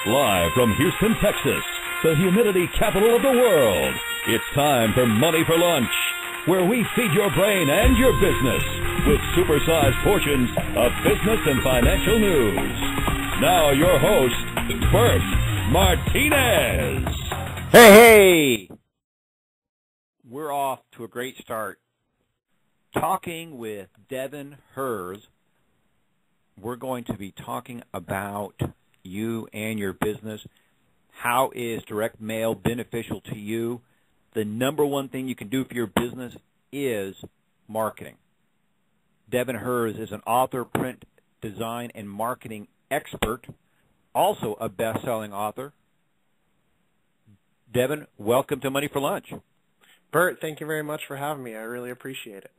Live from Houston, Texas, the humidity capital of the world, it's time for Money for Lunch, where we feed your brain and your business with supersized portions of business and financial news. Now your host, Bert Martinez. Hey! We're off to a great start. Talking with Devin Herz, we're going to be talking about you and your business. How is direct mail beneficial to you? The number one thing you can do for your business is marketing. Devin Herz is an author, print, design, and marketing expert, also a best-selling author. Devin, welcome to Money for Lunch. Bert, thank you very much for having me. I really appreciate it.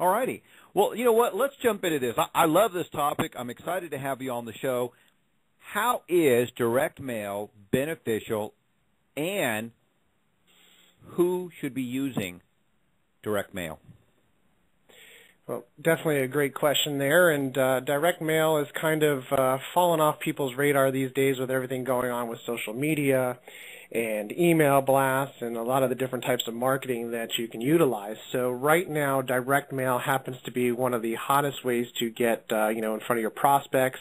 All righty. Well, you know what? Let's jump into this. I love this topic. I'm excited to have you on the show. How is direct mail beneficial, and who should be using direct mail? Well, definitely a great question there, and direct mail is kind of fallen off people's radar these days with everything going on with social media and email blasts and a lot of the different types of marketing that you can utilize. So right now, direct mail happens to be one of the hottest ways to get in front of your prospects,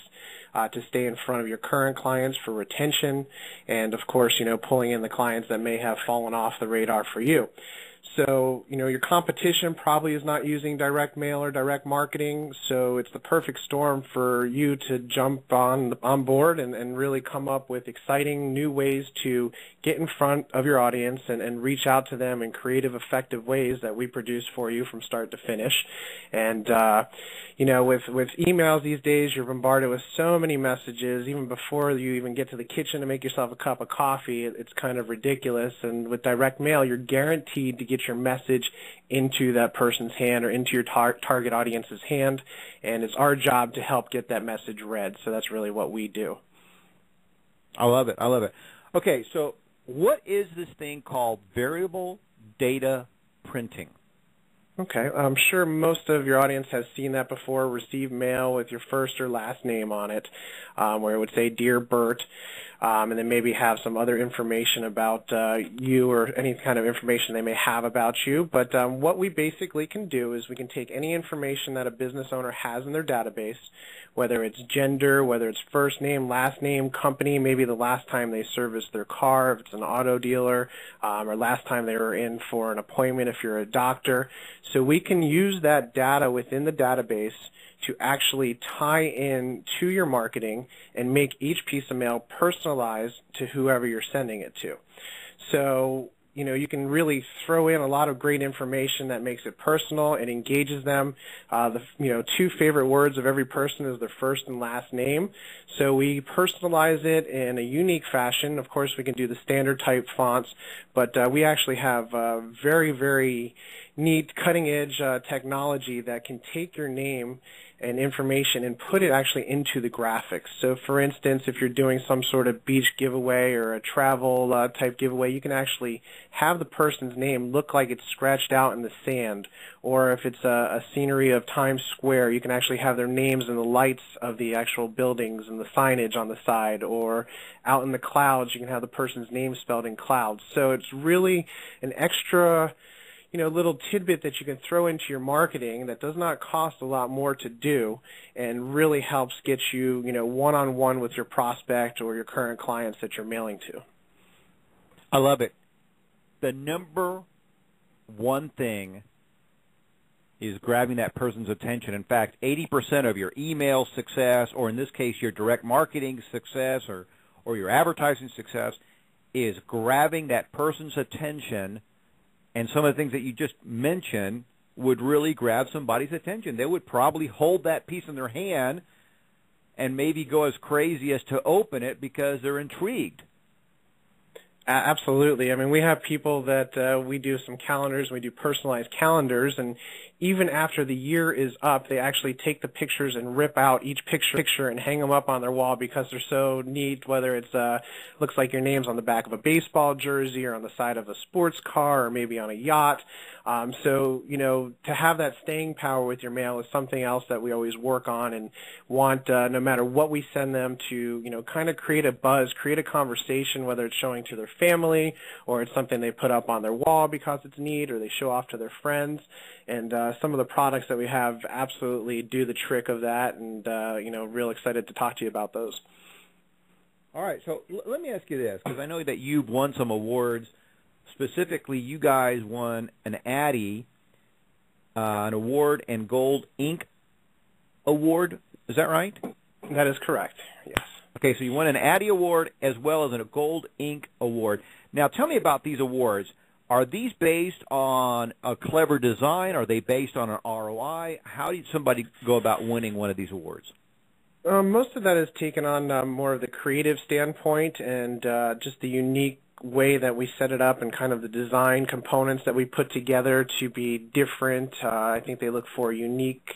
to stay in front of your current clients for retention, and of course, pulling in the clients that may have fallen off the radar for you. So, your competition probably is not using direct mail or direct marketing, so it's the perfect storm for you to jump on board and really come up with exciting new ways to get in front of your audience and reach out to them in creative, effective ways that we produce for you from start to finish. And, with emails these days, you're bombarded with so many messages. Even before you even get to the kitchen to make yourself a cup of coffee, it's kind of ridiculous. And with direct mail, you're guaranteed to get your message into that person's hand or into your target audience's hand, and it's our job to help get that message read. So that's really what we do. I love it. I love it. Okay, so what is this thing called variable data printing? Okay, I'm sure most of your audience has seen that before, received mail with your first or last name on it, where it would say, Dear Bert, and then maybe have some other information about you or any kind of information they may have about you. But what we basically can do is we can take any information that a business owner has in their database, whether it's gender, whether it's first name, last name, company, maybe the last time they serviced their car, if it's an auto dealer, or last time they were in for an appointment if you're a doctor. So we can use that data within the database to actually tie in to your marketing and make each piece of mail personalized to whoever you're sending it to. So, you can really throw in a lot of great information that makes it personal. It engages them. The two favorite words of every person is their first and last name. So we personalize it in a unique fashion. Of course, we can do the standard type fonts, but we actually have very, very neat cutting-edge technology that can take your name and information and put it actually into the graphics. So for instance, if you're doing some sort of beach giveaway or a travel type giveaway, you can actually have the person's name look like it's scratched out in the sand. Or if it's a scenery of Times Square, you can actually have their names in the lights of the actual buildings and the signage on the side. Or out in the clouds, you can have the person's name spelled in clouds. So it's really an extra little tidbit that you can throw into your marketing that does not cost a lot more to do and really helps get you, one-on-one with your prospect or your current clients that you're mailing to. I love it. The number one thing is grabbing that person's attention. In fact, 80% of your email success, or in this case, your direct marketing success or your advertising success, is grabbing that person's attention. And some of the things that you just mentioned would really grab somebody's attention. They would probably hold that piece in their hand and maybe go as crazy as to open it because they're intrigued. Absolutely. I mean, we have people that we do some calendars, we do personalized calendars, and even after the year is up, they actually take the pictures and rip out each picture and hang them up on their wall because they're so neat, whether it's looks like your name's on the back of a baseball jersey or on the side of a sports car or maybe on a yacht. So, to have that staying power with your mail is something else that we always work on and want, no matter what we send them, to, kind of create a buzz, create a conversation, whether it's showing to their family or it's something they put up on their wall because it's neat or they show off to their friends. And some of the products that we have absolutely do the trick of that, and, real excited to talk to you about those. All right, so let me ask you this, because I know that you've won some awards. Specifically, you guys won an Addy, an award, and Gold Ink Award. Is that right? That is correct, yes. Okay, so you won an Addy Award as well as a Gold Ink Award. Now, tell me about these awards. Are these based on a clever design? Are they based on an ROI? How did somebody go about winning one of these awards? Most of that is taken on more of the creative standpoint and just the unique way that we set it up and kind of the design components that we put together to be different. I think they look for unique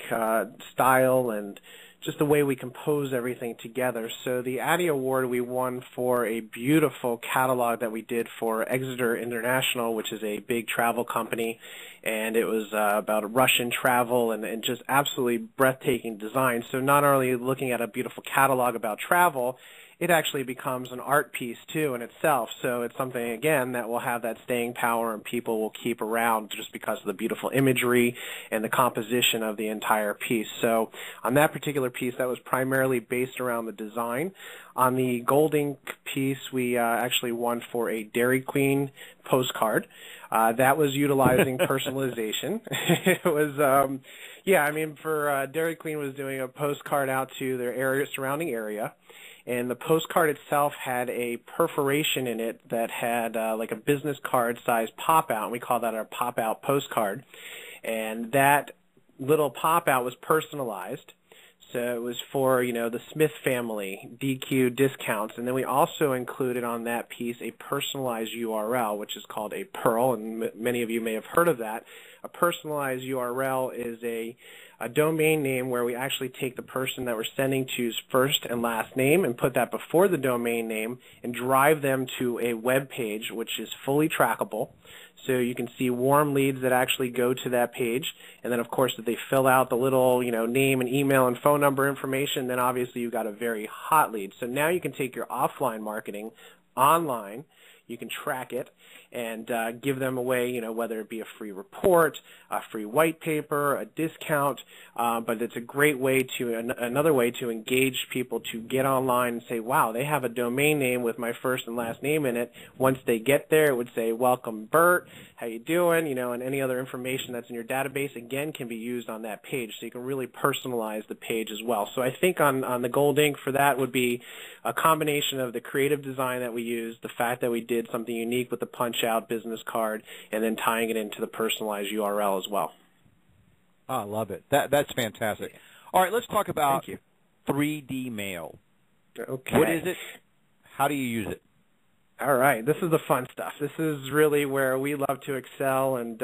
style and just the way we compose everything together. So the Addy Award we won for a beautiful catalog that we did for Exeter International, which is a big travel company, and it was about Russian travel and just absolutely breathtaking design. So not only looking at a beautiful catalog about travel, it actually becomes an art piece too in itself. So it's something, again, that will have that staying power and people will keep around just because of the beautiful imagery and the composition of the entire piece. So on that particular piece, that was primarily based around the design. On the Gold Ink piece, we actually won for a Dairy Queen postcard. That was utilizing personalization. It was, for Dairy Queen was doing a postcard out to their surrounding area. And the postcard itself had a perforation in it that had like a business card size pop-out, and we call that our pop-out postcard. And that little pop-out was personalized. So it was for, the Smith family, DQ discounts. And then we also included on that piece a personalized URL, which is called a PURL, and many of you may have heard of that. A personalized URL is a domain name where we actually take the person that we're sending to's first and last name and put that before the domain name and drive them to a web page which is fully trackable. So you can see warm leads that actually go to that page, and then of course if they fill out the little name and email and phone number information, then obviously you've got a very hot lead. So now you can take your offline marketing online, you can track it and give them away, whether it be a free report, a free white paper, a discount, but it's a great way another way to engage people to get online and say, wow, they have a domain name with my first and last name in it. Once they get there, it would say, welcome Bert, how you doing, and any other information that's in your database, again, can be used on that page. So you can really personalize the page as well. So I think on the Gold Ink for that would be a combination of the creative design that we used, the fact that we did something unique with the punch-out business card, and then tying it into the personalized URL as well. I love it. That's fantastic. All right, let's talk about 3D mail. Okay. What is it? How do you use it? All right. This is the fun stuff. This is really where we love to excel, and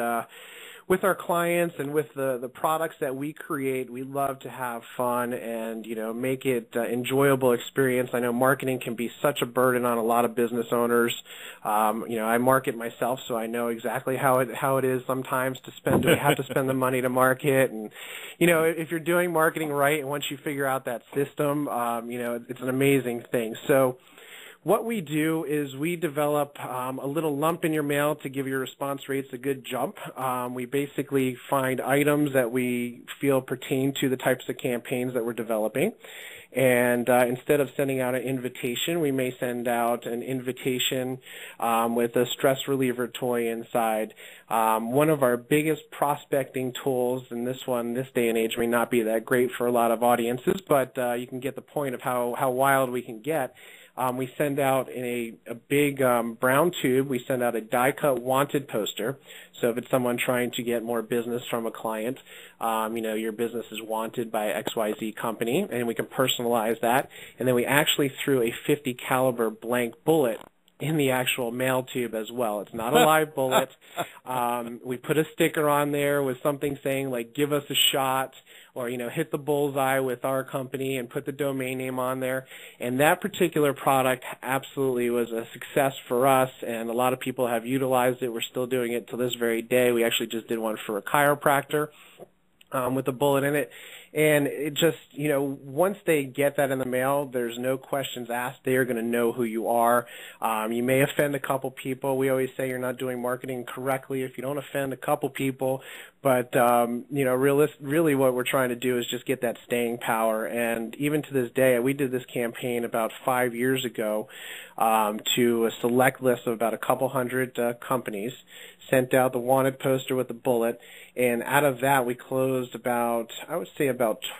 with our clients and with the products that we create, we love to have fun and, make it enjoyable experience. I know marketing can be such a burden on a lot of business owners. I market myself, so I know exactly how it is sometimes to have to spend the money to market. And, if you're doing marketing right, and once you figure out that system, it's an amazing thing. So what we do is we develop a little lump in your mail to give your response rates a good jump. We basically find items that we feel pertain to the types of campaigns that we're developing. And instead of sending out an invitation, we may send out an invitation with a stress reliever toy inside. One of our biggest prospecting tools, and this day and age may not be that great for a lot of audiences, but you can get the point of how wild we can get. We send out in a big brown tube, we send out a die-cut wanted poster. So if it's someone trying to get more business from a client, your business is wanted by XYZ company, and we can personalize that. And then we actually threw a .50 caliber blank bullet in the actual mail tube as well. It's not a live bullet. We put a sticker on there with something saying like, give us a shot, or, hit the bullseye with our company, and put the domain name on there. And that particular product absolutely was a success for us, and a lot of people have utilized it. We're still doing it to this very day. We actually just did one for a chiropractor with a bullet in it. And it just, once they get that in the mail, there's no questions asked. They are going to know who you are. You may offend a couple people. We always say you're not doing marketing correctly if you don't offend a couple people. But, really what we're trying to do is just get that staying power. And even to this day, we did this campaign about 5 years ago to a select list of about a couple hundred companies, sent out the wanted poster with the bullet. And out of that, we closed about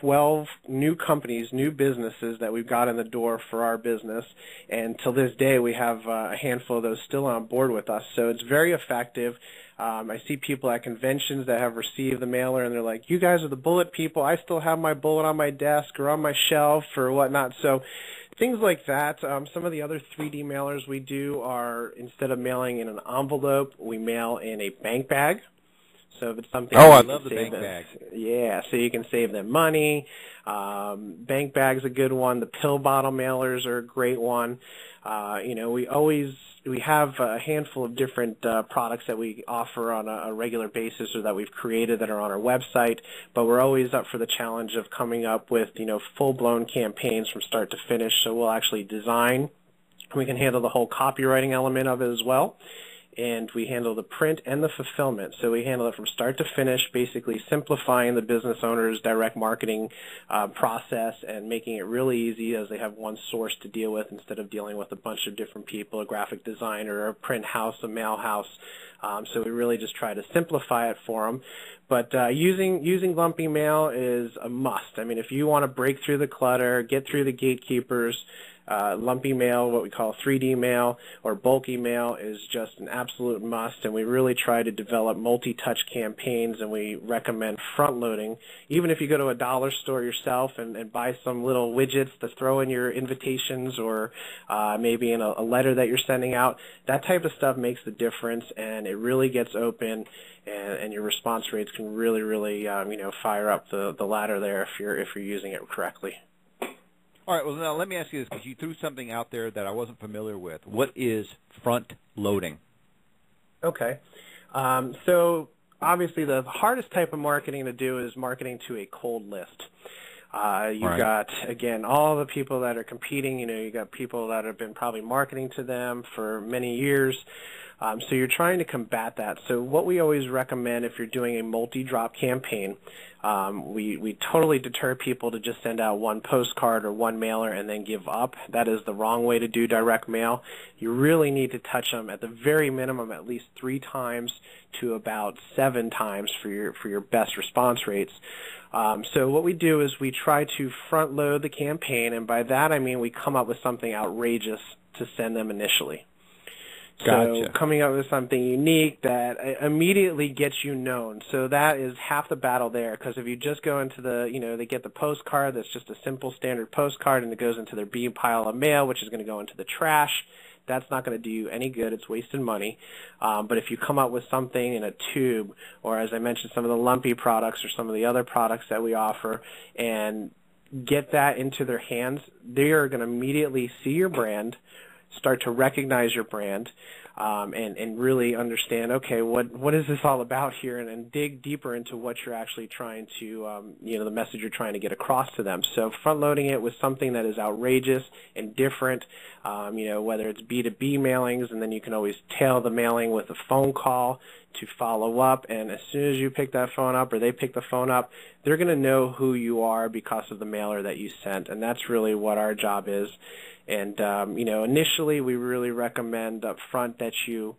12 new companies, new businesses that we've got in the door for our business. And till this day, we have a handful of those still on board with us. So it's very effective. I see people at conventions that have received the mailer, and they're like, you guys are the bullet people. I still have my bullet on my desk or on my shelf or whatnot. So things like that. Some of the other 3D mailers we do are, instead of mailing in an envelope, we mail in a bank bag. So if it's something, I love the bank bags. Yeah, so you can save them money. Bank bag's a good one. The pill bottle mailers are a great one. We have a handful of different products that we offer on a regular basis, or that we've created that are on our website. But we're always up for the challenge of coming up with full-blown campaigns from start to finish. So we'll actually design. We can handle the whole copywriting element of it as well. And we handle the print and the fulfillment. So we handle it from start to finish, basically simplifying the business owner's direct marketing process and making it really easy, as they have one source to deal with instead of dealing with a bunch of different people, a graphic designer, a print house, a mail house. So we really just try to simplify it for them. But using Lumpy Mail is a must. I mean, if you want to break through the clutter, get through the gatekeepers, Lumpy Mail, what we call 3D mail or bulky mail, is just an absolute must, and we really try to develop multi-touch campaigns, and we recommend front-loading. Even if you go to a dollar store yourself and buy some little widgets to throw in your invitations, or maybe in a letter that you're sending out, that type of stuff makes the difference, and it really gets open, and your response rates can really fire up the ladder there if you're using it correctly. All right, well, now let me ask you this, because you threw something out there that I wasn't familiar with. What is front-loading? Okay. So obviously the hardest type of marketing to do is marketing to a cold list. You've got, again, all the people that are competing. You got people that have been probably marketing to them for many years. So you're trying to combat that. So what we always recommend, if you're doing a multi-drop campaign, we totally deter people to just send out one postcard or one mailer and then give up. That is the wrong way to do direct mail. You really need to touch them at the very minimum at least 3 times to about 7 times for your best response rates. So what we do is we try to front load the campaign, and by that I mean we come up with something outrageous to send them initially. Gotcha. So coming up with something unique that immediately gets you known. So that is half the battle there, because if you just go into they get the postcard that's just a simple standard postcard, and it goes into their B pile of mail, which is going to go into the trash. That's not going to do you any good. It's wasted money. But if you come up with something in a tube, or as I mentioned, some of the Lumpy products or some of the other products that we offer, and get that into their hands, they are going to immediately see your brand, start to recognize your brand, and really understand, okay, what is this all about here, and dig deeper into what you're actually trying to, the message you're trying to get across to them. So front-loading it with something that is outrageous and different, whether it's B2B mailings, and then you can always tail the mailing with a phone call to follow up, and as soon as you pick that phone up or they pick the phone up, they're going to know who you are because of the mailer that you sent, and that's really what our job is. And, initially we really recommend up front that you're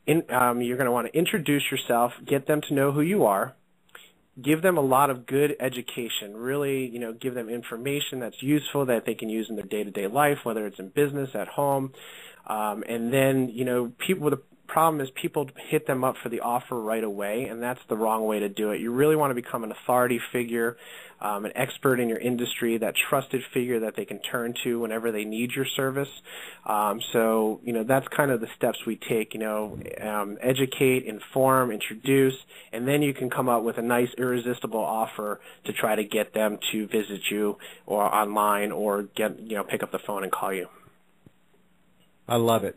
going to want to introduce yourself, get them to know who you are, give them a lot of good education, really, give them information that's useful that they can use in their day-to-day life, whether it's in business, at home, and then, problem is people hit them up for the offer right away, and that's the wrong way to do it. You really want to become an authority figure, an expert in your industry, that trusted figure that they can turn to whenever they need your service. So, that's kind of the steps we take, educate, inform, introduce, and then you can come up with a nice, irresistible offer to try to get them to visit you or online or pick up the phone and call you. I love it.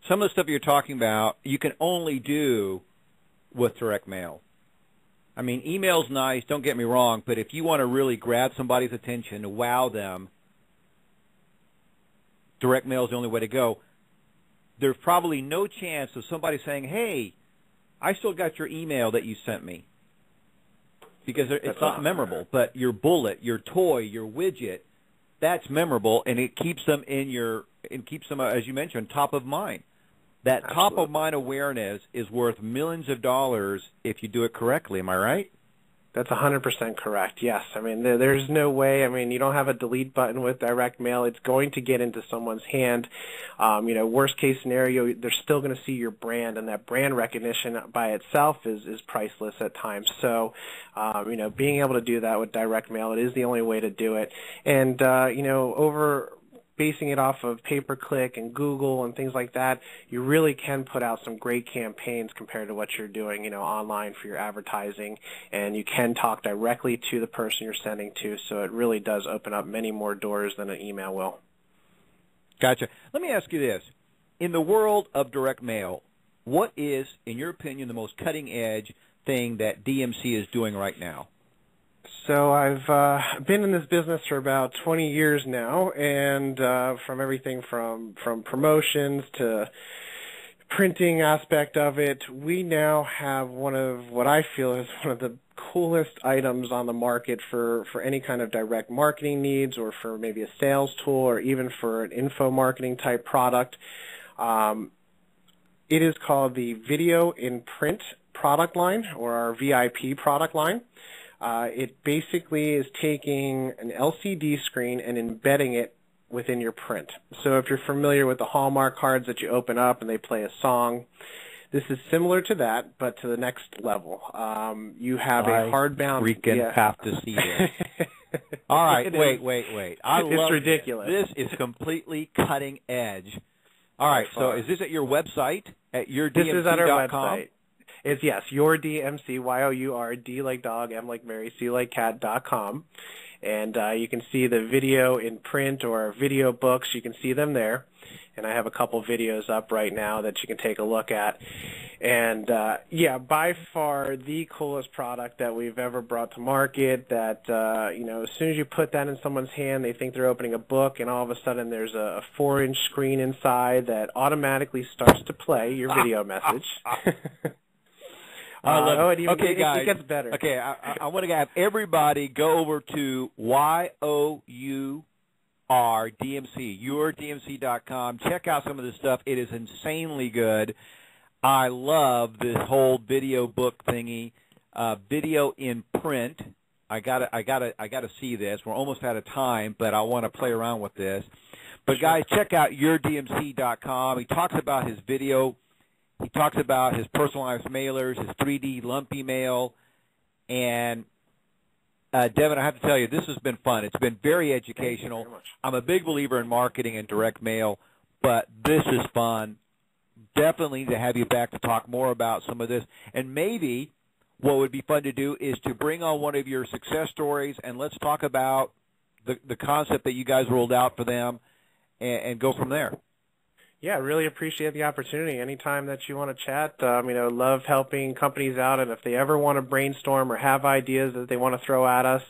Some of the stuff you're talking about, you can only do with direct mail. I mean, email's nice, don't get me wrong, but if you want to really grab somebody's attention, wow them, direct mail is the only way to go. There's probably no chance of somebody saying, hey, I still got your email that you sent me, because it's not memorable. But your bullet, your toy, your widget, that's memorable, and it keeps them as you mentioned, top of mind. That Absolutely. top-of-mind awareness is worth millions of dollars if you do it correctly. Am I right? That's 100% correct, yes. I mean, there's no way. I mean, you don't have a delete button with direct mail. It's going to get into someone's hand. Worst case scenario, they're still going to see your brand, and that brand recognition by itself is priceless at times. So, being able to do that with direct mail, it is the only way to do it. And, basing it off of pay-per-click and Google and things like that, you really can put out some great campaigns compared to what you're doing, online for your advertising, and you can talk directly to the person you're sending to, so it really does open up many more doors than an email will. Gotcha. Let me ask you this. In the world of direct mail, what is, in your opinion, the most cutting-edge thing that DMC is doing right now? So I've been in this business for about 20 years now, and from everything from promotions to printing aspect of it, we now have one of what I feel is one of the coolest items on the market for any kind of direct marketing needs, or for maybe a sales tool, or even for an info marketing type product. It is called the Video in Print product line, or our VIP product line. It basically is taking an LCD screen and embedding it within your print. So if you're familiar with the Hallmark cards that you open up and they play a song, this is similar to that, but to the next level. You have a hardbound. I have to see this. All right, wait. I love it's ridiculous. This is completely cutting edge. All right, so is this at your website, at yourdmc.com? This is at our website. It's, yes, your DMC, YOUR, D like dog, M like Mary, C like cat.com. And you can see the video in print or video books. You can see them there. And I have a couple videos up right now that you can take a look at. And, by far the coolest product that we've ever brought to market, that, as soon as you put that in someone's hand, they think they're opening a book, and all of a sudden there's a 4-inch screen inside that automatically starts to play your video message. Okay, guys. It gets better. Okay, I want to have everybody go over to YOUR DMC, yourdmc.com. Check out some of this stuff. It is insanely good. I love this whole video book thingy, video in print. I gotta see this. We're almost out of time, but I want to play around with this. But guys, check out yourdmc.com. He talks about his video. He talks about his personalized mailers, his 3D Lumpy Mail, and Devin, I have to tell you, this has been fun. It's been very educational. I'm a big believer in marketing and direct mail, but this is fun. Definitely need to have you back to talk more about some of this. And maybe what would be fun to do is to bring on one of your success stories, and let's talk about the concept that you guys rolled out for them and go from there. Yeah, really appreciate the opportunity. Anytime that you want to chat, love helping companies out, and if they ever want to brainstorm or have ideas that they want to throw at us,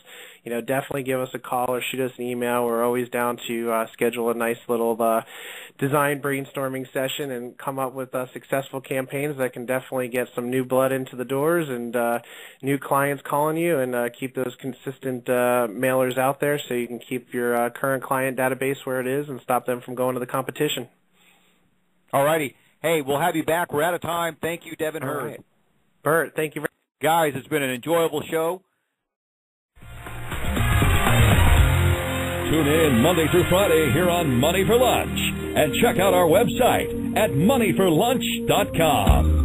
definitely give us a call or shoot us an email. We're always down to schedule a nice little design brainstorming session and come up with successful campaigns that can definitely get some new blood into the doors and new clients calling you, and keep those consistent mailers out there so you can keep your current client database where it is and stop them from going to the competition. All righty. Hey, we'll have you back. We're out of time. Thank you, Devin Herz. Right. Bert, thank you very much. Guys, it's been an enjoyable show. Tune in Monday through Friday here on Money for Lunch. And check out our website at moneyforlunch.com.